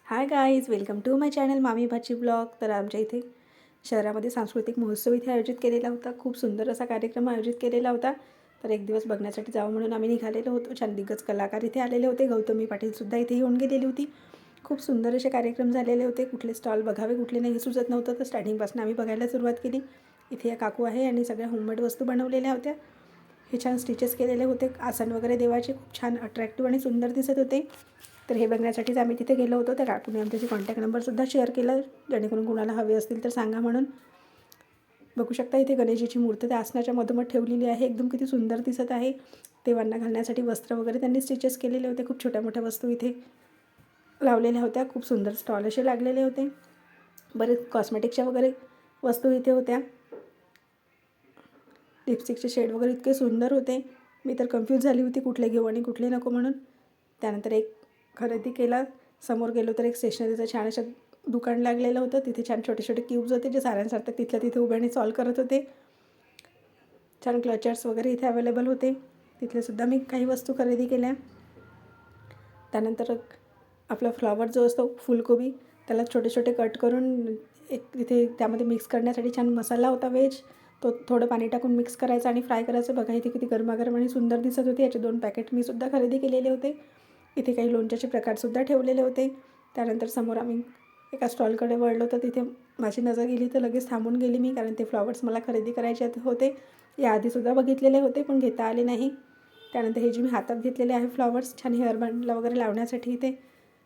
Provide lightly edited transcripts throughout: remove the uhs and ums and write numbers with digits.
High guys, welcome to my channel मामी भाची blog. तर आमच्या इथे शहरामध्ये सांस्कृतिक महोत्सव इथे आयोजित केलेला होता. खूप सुंदर असा कार्यक्रम आयोजित केलेला होता. तर एक दिवस बघण्यासाठी जावं म्हणून आम्ही निघालेलो होतो. छान दिग्गज कलाकार इथे आलेले होते. गौतमी पाटीलसुद्धा इथे येऊन गेलेली होती. खूप सुंदर असे कार्यक्रम झालेले होते. कुठले स्टॉल बघावे कुठले नाही सुचत नव्हतं. तर स्टार्टिंगपासून आम्ही बघायला सुरुवात केली. इथे या काकू आहे आणि सगळ्या होममेड वस्तू बनवलेल्या होत्या. हे छान स्टिचेस केलेले होते. आसन वगैरे देवाचे खूप छान अट्रॅक्टिव्ह आणि सुंदर दिसत होते. तर हे बघण्यासाठीच आम्ही तिथे गेलो होतो. त्या काकूने आमच्याशी कॉन्टॅक्ट नंबरसुद्धा शेअर केला, जेणेकरून कुणाला हवे असतील तर सांगा म्हणून. बघू शकता इथे गणेशाची मूर्ती त्या आसनाच्या मधोमध ठेवलेली आहे. एकदम किती सुंदर दिसत आहे. देवांना घालण्यासाठी वस्त्र वगैरे त्यांनी स्टिचेस केलेले होते. खूप छोट्या मोठ्या वस्तू इथे लावलेल्या होत्या. खूप सुंदर स्टॉल असे लागलेले होते. बरेच कॉस्मेटिकच्या वगैरे वस्तू इथे होत्या. लिपस्टिकचे शेड वगैरे इतके सुंदर होते. मी तर कन्फ्यूज झाली होती कुठले घेऊ आणि कुठले नको म्हणून. त्यानंतर एक खरेदी केला. समोर गेलो तर एक स्टेशनरीचं छान असं दुकान लागलेलं होतं. तिथे छान छोटे छोटे क्यूब्स होते जे साऱ्यांसारखं तिथल्या तिथे उभ्याने सॉल्व करत होते. छान क्लचर्स वगैरे इथे अवेलेबल होते. तिथलेसुद्धा मी काही वस्तू खरेदी केल्या. त्यानंतर आपला फ्लॉवर जो असतो फुलकोबी, त्याला छोटे छोटे कट करून एक तिथे त्यामध्ये मिक्स करण्यासाठी छान मसाला होता व्हेज. तो थोडं पाणी टाकून मिक्स करायचा आणि फ्राय करायचं. बघा इथे किती गरमागरम आणि सुंदर दिसत होते. याचे 2 पॅकेट मी सुद्धा खरेदी केलेले होते. इथे काही लोणच्याचे प्रकारसुद्धा ठेवलेले होते. त्यानंतर समोर आम्ही एका स्टॉलकडे वळलो तर तिथे माझी नजर गेली तर लगेच थांबून गेली मी, कारण ते फ्लॉवर्स मला खरेदी करायचे होते. याआधीसुद्धा बघितलेले होते पण घेता आले नाही. त्यानंतर हे जे मी हातात घेतलेले आहे फ्लॉवर्स, छान हेअरबँडला वगैरे लावण्यासाठी इथे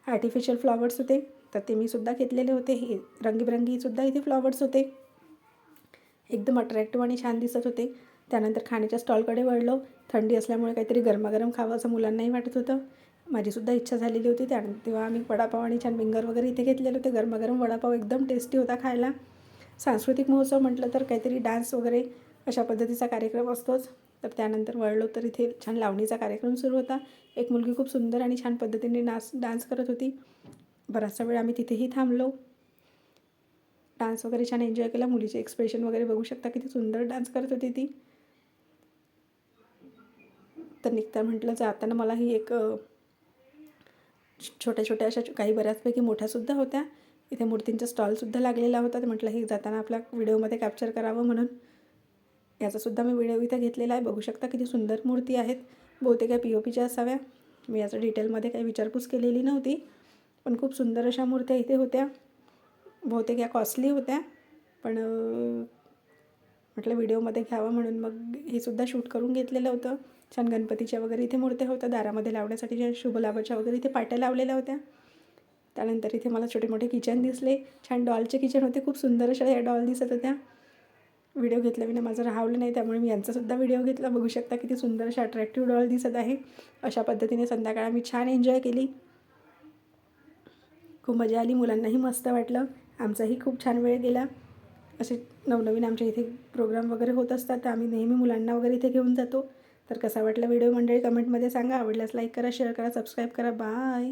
आर्टिफिशियल फ्लॉवर्स होते, तर ते मी सुद्धा घेतलेले होते. हे रंगीबेरंगीसुद्धा इथे फ्लॉवर्स होते. एकदम अट्रॅक्टिव्ह आणि छान दिसत होते. त्यानंतर खाण्याच्या स्टॉलकडे वळलो. थंडी असल्यामुळे काहीतरी गरमागरम खावं असं मुलांनाही वाटत होतं. माझीसुद्धा इच्छा झालेली होती. तेव्हा आम्ही वडापाव आणि छान फिंगर वगैरे इथे घेतलेले होते. गरमागरम वडापाव एकदम टेस्टी होता खायला. सांस्कृतिक महोत्सव म्हटलं तर काहीतरी डान्स वगैरे अशा पद्धतीचा कार्यक्रम असतोच. तर त्यानंतर वळलो तर इथे छान लावणीचा कार्यक्रम सुरू होता. एक मुलगी खूप सुंदर आणि छान पद्धतीने डान्स करत होती. बराचसा वेळ आम्ही तिथेही थांबलो. डान्स वगैरे छान एन्जॉय केला. मुलीचे एक्सप्रेशन वगैरे बघू शकता किती सुंदर डान्स करत होती ती. तर निघता म्हटलं जाताना मला ही एक छोट्या छोट्या अशा काही बऱ्याचपैकी मोठ्यासुद्धा होत्या. इथे मूर्तींचा स्टॉलसुद्धा लागलेला होता. तर म्हटलं ही जाताना आपल्या व्हिडिओमध्ये कॅप्चर करावं म्हणून याचासुद्धा मी व्हिडिओ इथे घेतलेला आहे. बघू शकता किती सुंदर मूर्ती आहेत. बहुतेक या POPच्या असाव्या. मी याचं डिटेलमध्ये काही विचारपूस केलेली नव्हती, पण खूप सुंदर अशा मूर्त्या इथे होत्या. बहुतेक या कॉस्टली होत्या, पण म्हटलं व्हिडिओमध्ये घ्यावं म्हणून मग हे सुद्धा शूट करून घेतलेलं होतं. छान गणपतीच्या वगैरे इथे मूर्त्या होत्या. दारामध्ये लावण्यासाठी ज्या शुभलाभाच्या वगैरे इथे पाट्या लावलेल्या होत्या. त्यानंतर इथे मला छोटे मोठे किचन दिसले. छान डॉलचे किचन होते. खूप सुंदर अशा या डॉल दिसत होत्या. व्हिडिओ घेतल्याविना माझं राहवलं नाही, त्यामुळे मी यांचासुद्धा व्हिडिओ घेतला. बघू शकता किती सुंदर अशा अट्रॅक्टिव्ह डॉल दिसत आहे. अशा पद्धतीने संध्याकाळ आम्ही छान एन्जॉय केली. खूप मजा आली. मुलांनाही मस्त वाटलं. आमचाही खूप छान वेळ गेला. असे नवनवीन आमच्या इथे प्रोग्राम वगैरे होत असतात, तर आम्ही नेहमी मुलांना वगैरे इथे घेऊन जातो. तर कसा वाटला व्हिडिओ मंडळी कमेंटमध्ये सांगा. आवडल्यास लाईक करा, शेअर करा, सबस्क्राईब करा. बाय.